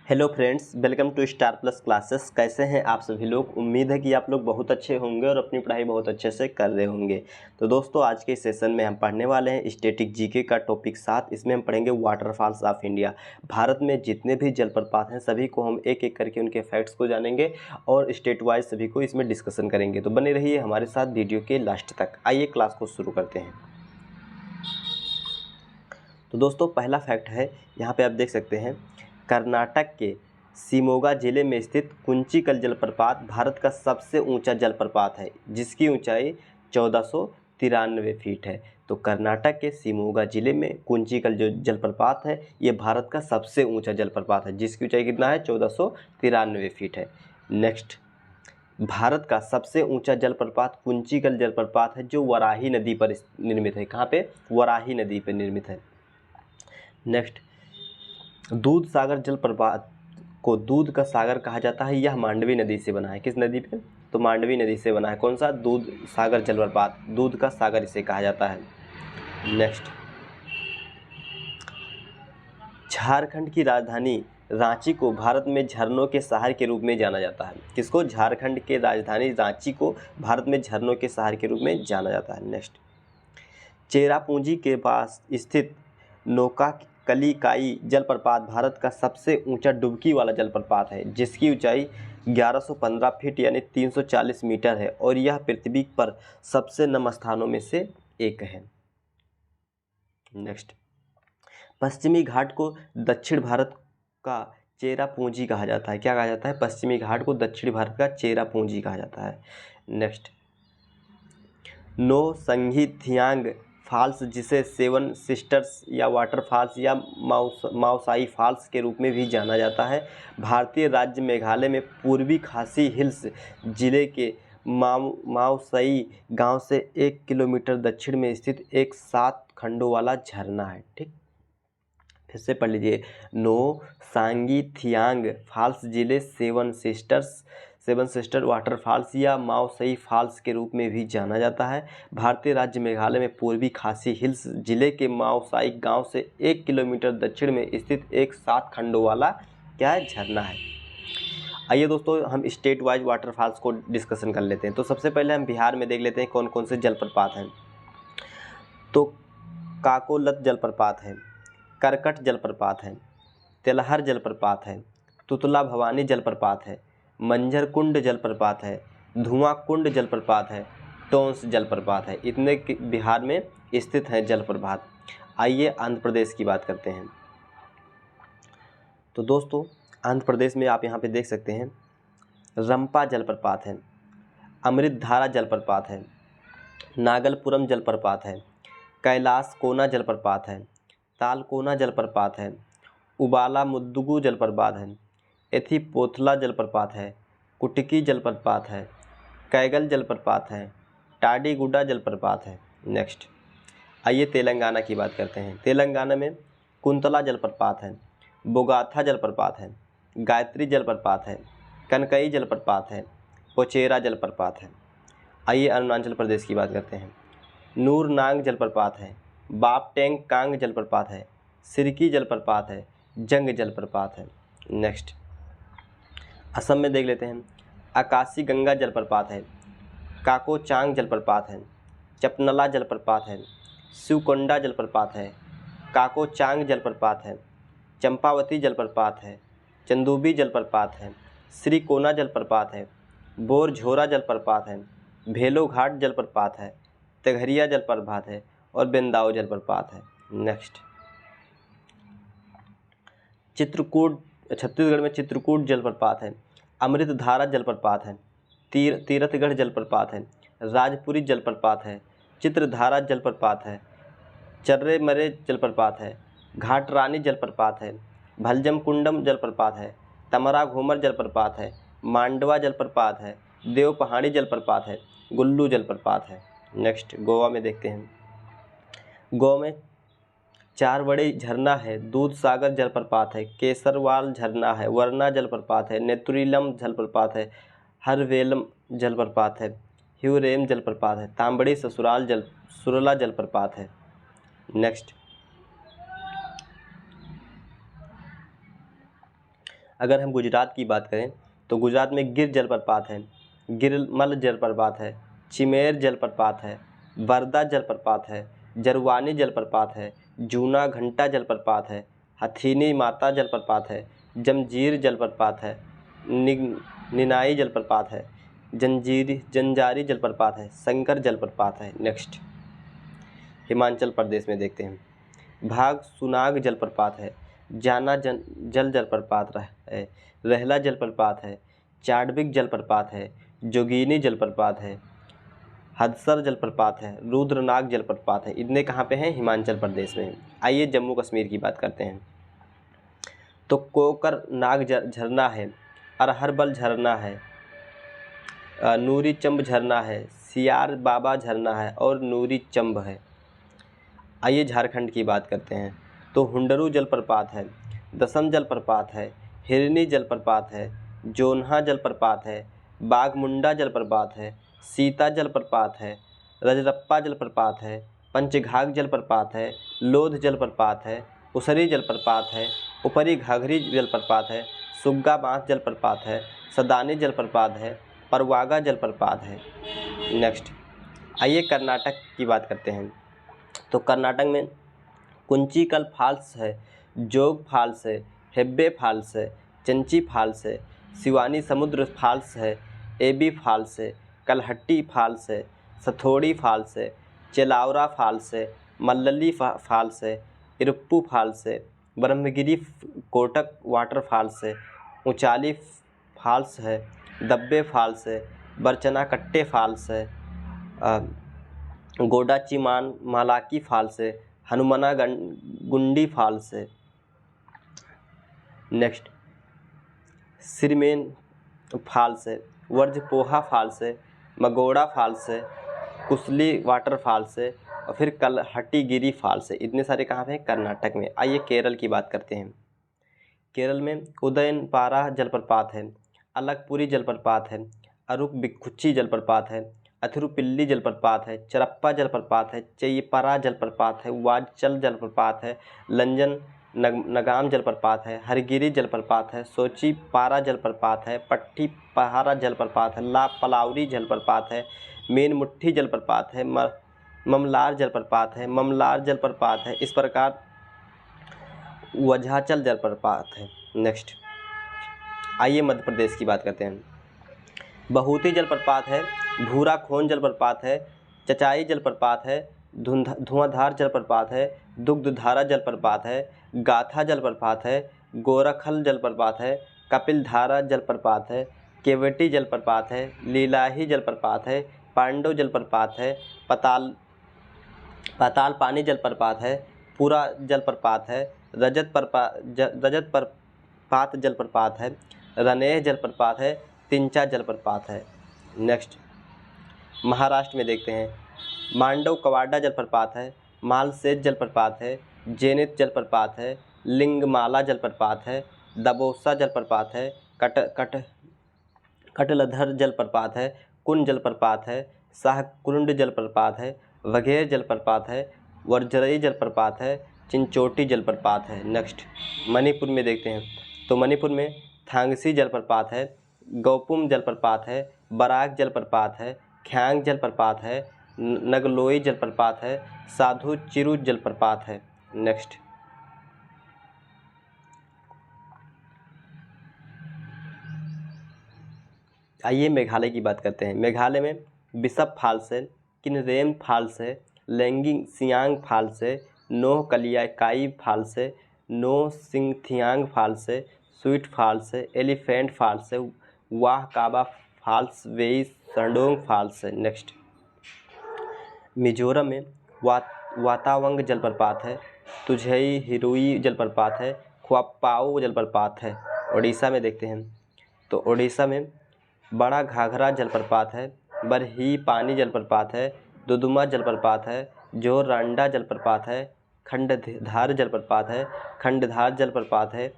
Hello friends, welcome to Star Plus Classes. कैसे हैं आप सभी लोग। उम्मीद है कि आप लोग बहुत अच्छे होंगे और अपनी पढ़ाई बहुत अच्छे से कर रहे होंगे। तो दोस्तों, आज के सेशन में हम पढ़ने वाले हैं स्टैटिक जीके का टॉपिक 7। इसमें हम पढ़ेंगे वाटरफॉल्स ऑफ इंडिया। भारत में जितने भी जलप्रपात हैं सभी को हम एक एक करके उनके फैक्ट्स को जानेंगे और स्टेट वाइज सभी को इसमें डिस्कशन करेंगे। तो बने रहिए हमारे साथ वीडियो के लास्ट तक। आइए क्लास को शुरू करते हैं। तो दोस्तों, पहला फैक्ट है, यहाँ पे आप देख सकते हैं, कर्नाटक के शिमोगा जिले में स्थित कुंचिकल जलप्रपात भारत का सबसे ऊंचा जलप्रपात है, जिसकी ऊंचाई 1493 फीट है। तो कर्नाटक के शिमोगा जिले में कुंचिकल जो जलप्रपात है ये भारत का सबसे ऊंचा जलप्रपात है, जिसकी ऊंचाई कितना है, 1493 फीट है। नेक्स्ट, भारत का सबसे ऊंचा जलप्रपात कुंचिकल जलप्रपात है, जो वराही नदी पर निर्मित है। कहाँ पे? वराही नदी पर निर्मित है। नेक्स्ट, दूध सागर जलप्रपात को दूध का सागर कहा जाता है। यह मांडवी नदी से बना है। किस नदी पे? तो मांडवी नदी से बना है। कौन सा? दूध सागर जलप्रपात, दूध का सागर इसे कहा जाता है। नेक्स्ट, झारखंड की राजधानी रांची को भारत में झरनों के शहर के रूप में जाना जाता है। किसको? झारखंड के राजधानी रांची को भारत में झरनों के शहर के रूप में जाना जाता है। नेक्स्ट, चेरापूंजी के पास स्थित नोकाकलिकाई जलप्रपात भारत का सबसे ऊंचा डुबकी वाला जलप्रपात है, जिसकी ऊंचाई 1115 फीट यानी 340 मीटर है और यह पृथ्वी पर सबसे नम स्थानों में से एक है। नेक्स्ट, पश्चिमी घाट को दक्षिण भारत का चेरापूंजी कहा जाता है। क्या कहा जाता है? पश्चिमी घाट को दक्षिण भारत का चेरापूंजी कहा जाता है। नेक्स्ट, नो संगी थियांग फॉल्स, जिसे सेवन सिस्टर्स या वाटरफॉल्स या माओसाई फॉल्स के रूप में भी जाना जाता है, भारतीय राज्य मेघालय में पूर्वी खासी हिल्स जिले के माओसाई गांव से 1 किलोमीटर दक्षिण में स्थित एक 7 खंडों वाला झरना है। ठीक, फिर से पढ़ लीजिए। नो सांगी थियांग फॉल्स जिले सेवन सिस्टर वाटरफॉल्स या माओसई फॉल्स के रूप में भी जाना जाता है। भारतीय राज्य मेघालय में पूर्वी खासी हिल्स जिले के माओसाई गांव से 1 किलोमीटर दक्षिण में स्थित एक 7 खंडों वाला क्या है? झरना है। आइए दोस्तों, हम स्टेट वाइज वाटरफॉल्स को डिस्कशन कर लेते हैं। तो सबसे पहले हम बिहार में देख लेते हैं कौन कौन से जलप्रपात हैं। तो काकोलत जलप्रपात है, करकट जलप्रपात है, तेलहर जलप्रपात है, तुतला भवानी जलप्रपात है, मंझर कुंड जलप्रपात है, धुआं कुंड जलप्रपात है, टोंस जलप्रपात है। इतने बिहार में स्थित हैं जलप्रपात। आइए आंध्र प्रदेश की बात करते हैं। तो दोस्तों, आंध्र प्रदेश में आप यहाँ पे देख सकते हैं, रंपा जलप्रपात है, अमृतधारा जलप्रपात है, नागलपुरम जलप्रपात है, कैलाश कोना जलप्रपात है, तालकोना जलप्रपात है, उबाला मुद्दुगु जलप्रपात है, एथिपोथला जलप्रपात है, कुटकी जलप्रपात है, कैगल जलप्रपात है, टाडीगुडा जलप्रपात है। नेक्स्ट, आइए तेलंगाना की बात करते हैं। तेलंगाना में कुंतला जलप्रपात है, बोगाथा जलप्रपात है, गायत्री जलप्रपात है, कनकई जलप्रपात है, पोचेरा जलप्रपात है। आइए अरुणाचल प्रदेश की बात करते हैं। नूरनांग जलप्रपात है, बापटेंग कांग जलप्रपात है, सिरकी जलप्रपात है, जंग जलप्रपात है। नेक्स्ट, असम में देख लेते हैं। आकाशी गंगा जलप्रपात है, काकोचांग जलप्रपात है, चपनला जलप्रपात है, शिवकोंडा जलप्रपात है, काकोचांग जलप्रपात है, चंपावती जलप्रपात है, चंदूबी जलप्रपात है, श्रीकोना जलप्रपात है, बोरझोरा जलप्रपात है, भेलोघाट जलप्रपात है, तेघरिया जलप्रपात है और बेंदाओ जलप्रपात है। नेक्स्ट, चित्रकूट, छत्तीसगढ़ में चित्रकूट जलप्रपात है, अमृतधारा जलप्रपात है, तीरथगढ़ जलप्रपात है, राजपुरी जलप्रपात है, चित्रधारा जलप्रपात है, चर्रेमरे जलप्रपात है, घाटरानी जलप्रपात है, भलजम कुंडम जलप्रपात है, तमरा घूमर जलप्रपात है, मांडवा जलप्रपात है, देव पहाड़ी जलप्रपात है, गुल्लू जलप्रपात है। नेक्स्ट, गोवा में देखते हैं। गोवा में 4 बड़े झरना है, दूध सागर जलप्रपात है, केसरवाल झरना है, वरना जलप्रपात है, नेतुरिलम जलप्रपात है, हरवेलम जलप्रपात है, ह्यूरेम जलप्रपात है, तांबड़ी सुरला जलप्रपात है। नेक्स्ट, अगर हम गुजरात की बात करें तो गुजरात में गिर जलप्रपात है, गिरमल जलप्रपात है, चिमेर जलप्रपात है, वर्दा जलप्रपात है, जरवानी जलप्रपात है, जूना घंटा जलप्रपात है, हथीनी माता जलप्रपात है, जमजीर जलप्रपात है, निनाई जलप्रपात है, जंजारी जलप्रपात है, शंकर जलप्रपात है। नेक्स्ट हिमाचल प्रदेश में देखते हैं, भाग सुनाग जलप्रपात है, जाना जल जलप्रपात है, रहला जलप्रपात है, चाडविक जलप्रपात है, जोगीनी जलप्रपात है, हदसर जलप्रपात है, रुद्रनाग जलप्रपात है। इतने कहाँ पे हैं? हिमाचल प्रदेश में। आइए जम्मू कश्मीर की बात करते हैं। तो कोकर नाग झरना है, अरहरबल झरना है, नूरी चंब झरना है, सियार बाबा झरना है और नूरी चंब है। आइए झारखंड की बात करते हैं। तो हुंडरू जलप्रपात है, दसम जलप्रपात है, हिरनी जलप्रपात है, जोन्हा जलप्रपात है, बाघमुंडा जलप्रपात है, सीता जलप्रपात है, रजरप्पा जलप्रपात है, पंचघाघ जलप्रपात है, लोध जलप्रपात है, उसरी जलप्रपात है, ऊपरी घाघरी जलप्रपात है, सुग्गा बांध जलप्रपात है, सदानी जलप्रपात है, परवागा जलप्रपात है। नेक्स्ट आइए कर्नाटक की बात करते हैं। तो कर्नाटक में कुंचिकल फॉल्स है, जोग फॉल्स है, हेब्बे फॉल्स है, चंची फॉल्स है, शिवानी समुद्र फॉल्स है, एबी फॉल्स है, कलहट्टी फॉल्स है, सथोड़ी फॉल्स है, चेलावरा फॉल्स है, मल्लली फॉल्स है, इरुप्पू फॉल्स है, ब्रह्मगिरी कोटक वाटर फॉल्स है, ऊंचाली फॉल्स है, दब्बे फॉल्स है, बरचना कट्टे फॉल्स है, गोडाची मालाकी फॉल्स है, हनुमना गुंडी फॉल्स है। नेक्स्ट सिरमेन फॉल्स है, वर्जपोहा फॉल्स है, मगोड़ा फॉल्स है, कुसली वाटर फॉल्स है और फिर कलहट्टीगिरी फॉल्स है। इतने सारे कहाँ पे हैं? कर्नाटक में। आइए केरल की बात करते हैं। केरल में उदयनपारा जलप्रपात है, अलकपुरी जलप्रपात है, अरुकबिकुच्ची जलप्रपात है, अथिरुपिल्ली जलप्रपात है, चरप्पा जलप्रपात है, चेयिपारा जलप्रपात है, वाजचल जलप्रपात है, लंजन नगाम जलप्रपात है, हरगिरी जलप्रपात है, सोचीपारा जलप्रपात है, पट्टी पहारा जलप्रपात है, ला पलावरी जलप्रपात है, मीनमुट्ठी जलप्रपात है, ममलार जलप्रपात है, ममलार जलप्रपात है। इस प्रकार वझाचल जलप्रपात है। नेक्स्ट आइए मध्य प्रदेश की बात करते हैं। बहुती जलप्रपात है, भूरा खोन जलप्रपात है, चचाई जलप्रपात है, धुआंधार जलप्रपात है, दुग्धधारा जलप्रपात है, गाथा जलप्रपात है, गोरखल जलप्रपात है, कपिलधारा जलप्रपात है, केवटी जलप्रपात है, लीलाही जलप्रपात है, पांडव जलप्रपात है, पाताल पानी जलप्रपात है, पूरा जलप्रपात है, रजत प्रपात जलप्रपात है, रनेह जलप्रपात है, तिंचा जलप्रपात है। नेक्स्ट महाराष्ट्र में देखते हैं। मांडव कवाडा जलप्रपात है, मालसेज जलप्रपात है, जेनित जलप्रपात है, लिंगमाला जलप्रपात है, दबोसा जलप्रपात है, कटलधर जलप्रपात है, कुंड जलप्रपात है, शाहकुंड जलप्रपात है, वघेर जलप्रपात है, वर्जरई जलप्रपात है, चिंचोटी जलप्रपात है। नेक्स्ट मणिपुर में देखते हैं। तो मणिपुर में थांगसी जलप्रपात है, गौपुम जलप्रपात है, बराक जलप्रपात है, ख्यांग जलप्रपात है, नगलोई जलप्रपात है, साधु चिरू जलप्रपात है। नेक्स्ट आइए मेघालय की बात करते हैं। मेघालय में बिशप फॉल्स है, किनरेम फॉल्स है, लेंगिंग सियांग फॉल्स है, नोह कलियाकाई फॉल्स है, नो सिंगथियांग फॉल्स है, स्वीट फॉल्स है, एलिफेंट फॉल्स है, वाह काबा फॉल्स, वेई संडोंग फॉल्स है। नेक्स्ट मिजोरम में वातावंग जलप्रपात है, तुझई हिरुई जलप्रपात है, ख्वापाओ जलप्रपात है। उड़ीसा में देखते हैं। तो उड़ीसा में बड़ा घाघरा जलप्रपात है, बरही पानी जलप्रपात है, दुदुमा जलप्रपात है, जोरांडा जलप्रपात है, खंडधार जलप्रपात है, खंडधार जलप्रपात है,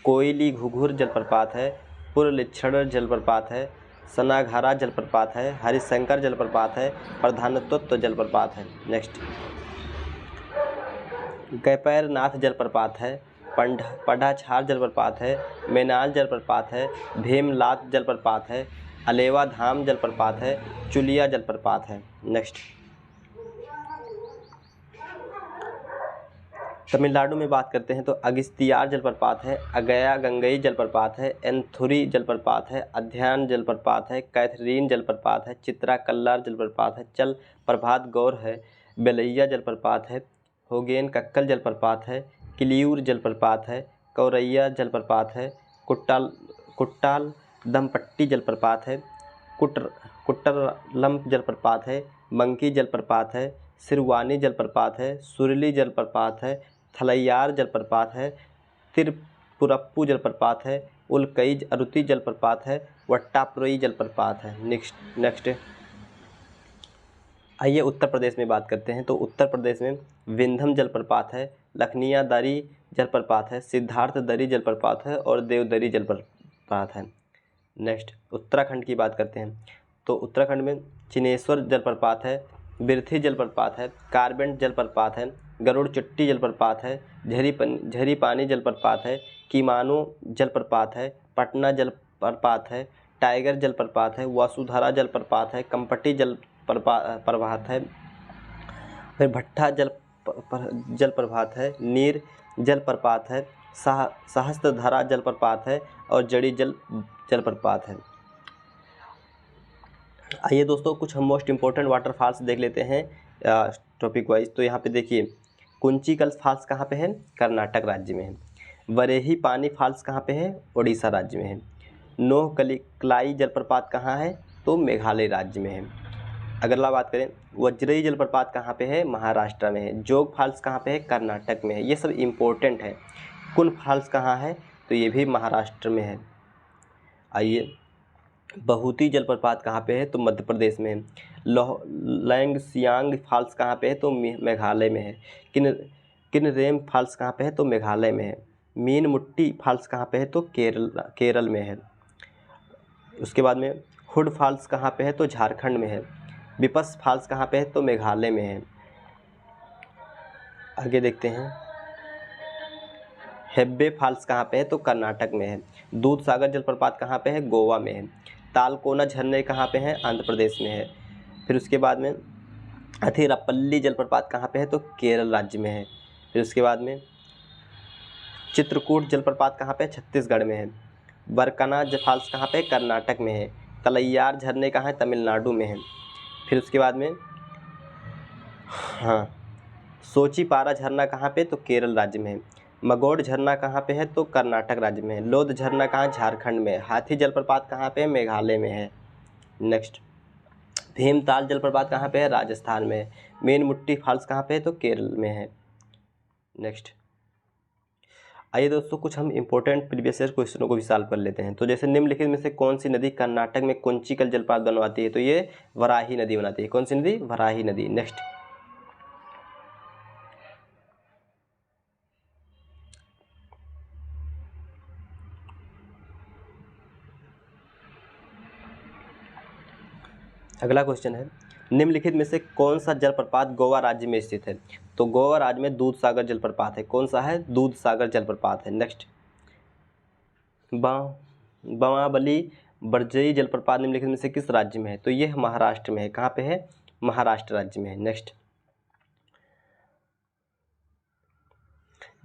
कोयली घुघुर जलप्रपात है, पुरलिच्छड़ जलप्रपात है, सनाघारा जलप्रपात है, हरिशंकर जलप्रपात है, प्रधानतत्व जलप्रपात है। नेक्स्ट गैपैरनाथ जलप्रपात है, पढ़ाछार जलप्रपात है, मेनाल जलप्रपात है, भीमलात जलप्रपात है, अलेवा धाम जलप्रपात है, चुलिया जलप्रपात है। नेक्स्ट, तमिलनाडु में बात करते हैं तो अगस्तियार जलप्रपात है, अगया गंगई जलप्रपात है, एंथुरी जलप्रपात है, अध्ययन जलप्रपात है, कैथरीन जलप्रपात है, चित्रा कल्लार जलप्रपात है, चल प्रभात गौर है, बेलैया जलप्रपात है, होगेन कक्कल जलप्रपात है, किलियूर जलप्रपात है, कौरैया जलप्रपात है, कुट्टाल दमपट्टी जलप्रपात है, कुट्टरलम जलप्रपात है, मंकी जलप्रपात है, सिरवानी जलप्रपात है, सुरली जलप्रपात है, थलैयार जलप्रपात है, तिरपुरप्पू जलप्रपात है, उल्कई अरुति जलप्रपात है, वट्टापुरई जलप्रपात है। नेक्स्ट आइए उत्तर प्रदेश में बात करते हैं तो उत्तर प्रदेश में विंध्यम जलप्रपात है, लखनिया दरी जलप्रपात है, सिद्धार्थ दरी जलप्रपात है और देवदरी जलप्रपात है। नेक्स्ट उत्तराखंड की बात करते हैं तो उत्तराखंड में चिनेश्वर जलप्रपात है, बिरथी जलप्रपात है, कार्बेंट जलप्रपात है, गरुड़ चट्टी जलप्रपात है, झरी पानी जलप्रपात है, कीमानो जलप्रपात है, पटना जलप्रपात है, टाइगर जलप्रपात है, वसुधारा जलप्रपात है, कंपटी जलप्रपात है, फिर भट्टा जलप्रपात है, नीर जलप्रपात है, सहस्त्रधारा जलप्रपात है और जड़ी जलप्रपात है। आइए दोस्तों कुछ हम मोस्ट इम्पोर्टेंट वाटरफॉल्स देख लेते हैं टॉपिक वाइज। तो यहाँ पे देखिए कुंचिकल फॉल्स कहाँ पे है? कर्नाटक राज्य में है। वरेही पानी फॉल्स कहाँ पे है? उड़ीसा राज्य में है। नोहकलाई जलप्रपात कहाँ है? तो मेघालय राज्य में है। अगला बात करें वज्रई जलप्रपात कहाँ पे है? महाराष्ट्र में है। जोग फॉल्स कहाँ पे है? कर्नाटक में है। ये सब इम्पोर्टेंट है। कुन फॉल्स कहाँ है? तो ये भी महाराष्ट्र में है। आइए बहुती जलप्रपात कहाँ पे है? तो मध्य प्रदेश में है। लैंगसियांग फॉल्स कहाँ पे है? तो मेघालय में है। किनरेम फॉल्स कहाँ पे है? तो मेघालय में है। मीन मुट्टी फॉल्स कहाँ पे है? तो केरल में है। उसके बाद में हुड फॉल्स कहाँ पे है? तो झारखंड में है। विपस फॉल्स कहाँ पे है? तो मेघालय में है। आगे देखते हैं हेब्बे फॉल्स कहाँ पे है? तो कर्नाटक में है। दूध सागर जलप्रपात कहाँ पे है? गोवा में है। तालकोना झरने कहाँ पे हैं? आंध्र प्रदेश में है। फिर उसके बाद में अथिरपल्ली जलप्रपात कहाँ पे है? तो केरल राज्य में है। फिर उसके बाद में चित्रकूट जलप्रपात कहाँ पे है? छत्तीसगढ़ में है। बरकना फॉल्स कहाँ पे? कर्नाटक में है। तलैयार झरने कहाँ है? तमिलनाडु में है। फिर उसके बाद में सोचीपारा झरना कहाँ पे? तो केरल राज्य में है। मगोड़ झरना कहाँ पे है? तो कर्नाटक राज्य में है। लोध झरना कहाँ? झारखंड में है। हाथी जलप्रपात कहाँ पे? मेघालय में है। नेक्स्ट भीमताल जलप्रपात कहाँ पे है? राजस्थान में है। मीन मुट्टी फॉल्स कहाँ पे है? तो केरल में है। नेक्स्ट आइए दोस्तों कुछ हम इंपॉर्टेंट प्रीवियस ईयर क्वेश्चनों को भी सॉल्व कर लेते हैं। तो जैसे निम्नलिखित में से कौन सी नदी कर्नाटक में कुंचिकल जलप्रपात बनवाती है? तो ये वराही नदी बनाती है। कौन सी नदी? वराही नदी। नेक्स्ट अगला क्वेश्चन है निम्नलिखित में से कौन सा जलप्रपात गोवा राज्य में स्थित है? तो गोवा राज्य में दूध सागर जलप्रपात है। कौन सा है? दूध सागर जलप्रपात है। नेक्स्ट बमाबली बरजई जलप्रपात निम्नलिखित में से किस राज्य में है? तो ये महाराष्ट्र में है। कहाँ पे है? महाराष्ट्र राज्य में है। नेक्स्ट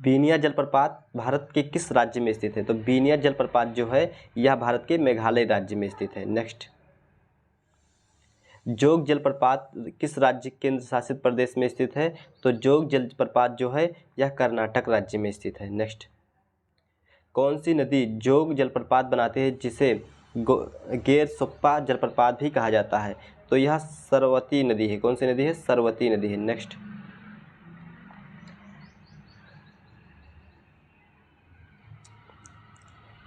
बीनिया जलप्रपात भारत के किस राज्य में स्थित है? तो बीनिया जलप्रपात जो है यह भारत के मेघालय राज्य में स्थित है। नेक्स्ट जोग जलप्रपात किस राज्य केंद्र शासित प्रदेश में स्थित है? तो जोग जलप्रपात जो है यह कर्नाटक राज्य में स्थित है। नेक्स्ट कौन सी नदी जोग जलप्रपात बनाती है जिसे गेरसोप्पा जलप्रपात भी कहा जाता है? तो यह सरवती नदी है। कौन सी नदी है? सरवती नदी है। नेक्स्ट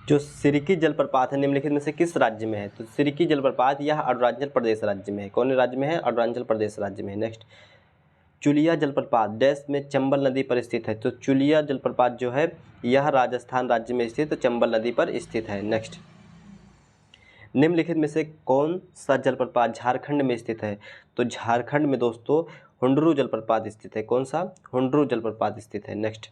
जो सिरकी जलप्रपात है निम्नलिखित में से किस राज्य में है? तो सिरकी जलप्रपात यह अरुणाचल प्रदेश राज्य में है। कौन राज्य में है? अरुणाचल प्रदेश राज्य में है। नेक्स्ट चुलिया जलप्रपात डैश में चंबल नदी पर स्थित है। तो चुलिया जलप्रपात जो है यह राजस्थान राज्य में स्थित चंबल नदी पर स्थित है। नेक्स्ट निम्नलिखित में से कौन सा जलप्रपात झारखंड में स्थित है? तो झारखंड में दोस्तों हुंडरू जलप्रपात स्थित है। कौन सा? हुंडरू जलप्रपात स्थित है। नेक्स्ट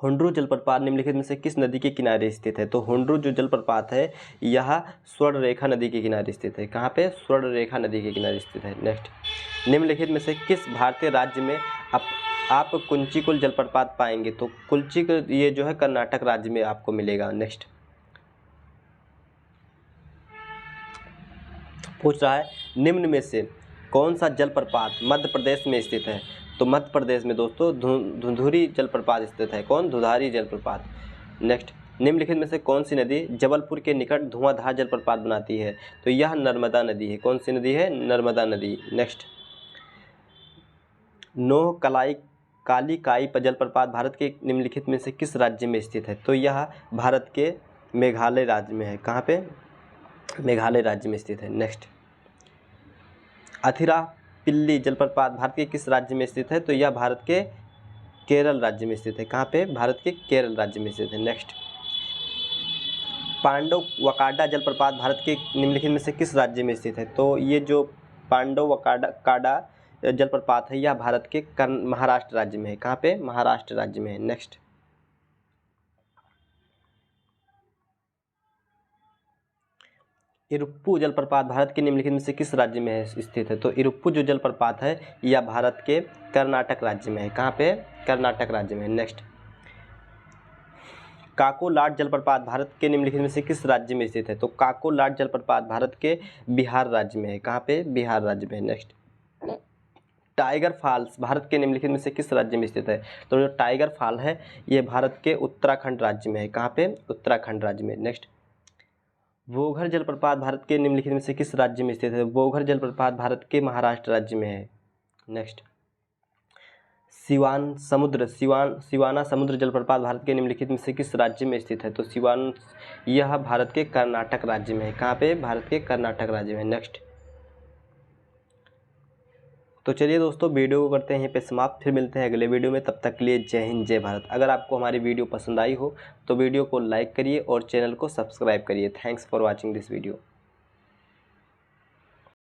हुंड्रू जलप्रपात निम्नलिखित में से किस नदी के किनारे स्थित है? तो हुंड्रू जो जलप्रपात है यह स्वर्णरेखा नदी के किनारे स्थित है। कहाँ पे? स्वर्णरेखा नदी के किनारे स्थित है। नेक्स्ट, निम्नलिखित में से किस भारतीय राज्य में आप कुंचिकुल जलप्रपात पाएंगे? तो कुंचिक ये जो है कर्नाटक राज्य में आपको मिलेगा। नेक्स्ट पूछ रहा है निम्न में से कौन सा जलप्रपात मध्य प्रदेश में स्थित है? तो मध्य प्रदेश में दोस्तों धुंधुरी जलप्रपात स्थित है। कौन? धुंधारी जलप्रपात। नेक्स्ट, निम्नलिखित में से कौन सी नदी जबलपुर के निकट धुआंधार जलप्रपात बनाती है? तो यह नर्मदा नदी है। कौन सी नदी है? नर्मदा नदी। नेक्स्ट, नोह काली काई जलप्रपात भारत के निम्नलिखित में से किस राज्य में स्थित है? तो यह भारत के मेघालय राज्य में है। कहाँ पे? मेघालय राज्य में स्थित है। नेक्स्ट, अथिरा पिल्ली जलप्रपात भारत के किस राज्य में स्थित है? तो यह भारत के केरल राज्य में स्थित है। कहाँ पे? भारत के केरल राज्य में स्थित है। नेक्स्ट, पांडव वकाडा जलप्रपात भारत के निम्नलिखित में से किस राज्य में स्थित है? तो ये जो पांडव वकाडा जलप्रपात है यह भारत के महाराष्ट्र राज्य में है। कहाँ पे? महाराष्ट्र राज्य में है। नेक्स्ट, इरुप्पु जलप्रपात भारत के निम्नलिखित में से किस राज्य में स्थित है? तो इरुप्पु जो जलप्रपात है यह भारत के कर्नाटक राज्य में है। कहाँ पे? कर्नाटक राज्य में। नेक्स्ट, काकोलाड जलप्रपात भारत के निम्नलिखित में से किस राज्य में स्थित है? तो काकोलाड जलप्रपात भारत के बिहार राज्य में है। कहाँ पे? बिहार राज्य में। नेक्स्ट, टाइगर फॉल्स भारत के निम्नलिखित में से किस राज्य में स्थित है? तो जो टाइगर फॉल है ये भारत के उत्तराखंड राज्य में है। कहाँ पे? उत्तराखंड राज्य में। नेक्स्ट, वोघर जलप्रपात भारत के निम्नलिखित में से किस राज्य में स्थित है? वोघर जलप्रपात भारत के महाराष्ट्र राज्य में है। नेक्स्ट, सिवाना समुद्र जलप्रपात भारत के निम्नलिखित में से किस राज्य में स्थित है? तो यह भारत के कर्नाटक राज्य में है। कहाँ पे? भारत के कर्नाटक राज्य में। नेक्स्ट, तो चलिए दोस्तों वीडियो को करते हैं यहीं पे समाप्त। फिर मिलते हैं अगले वीडियो में। तब तक के लिए जय हिंद जय भारत। अगर आपको हमारी वीडियो पसंद आई हो तो वीडियो को लाइक करिए और चैनल को सब्सक्राइब करिए। Thanks for watching this video.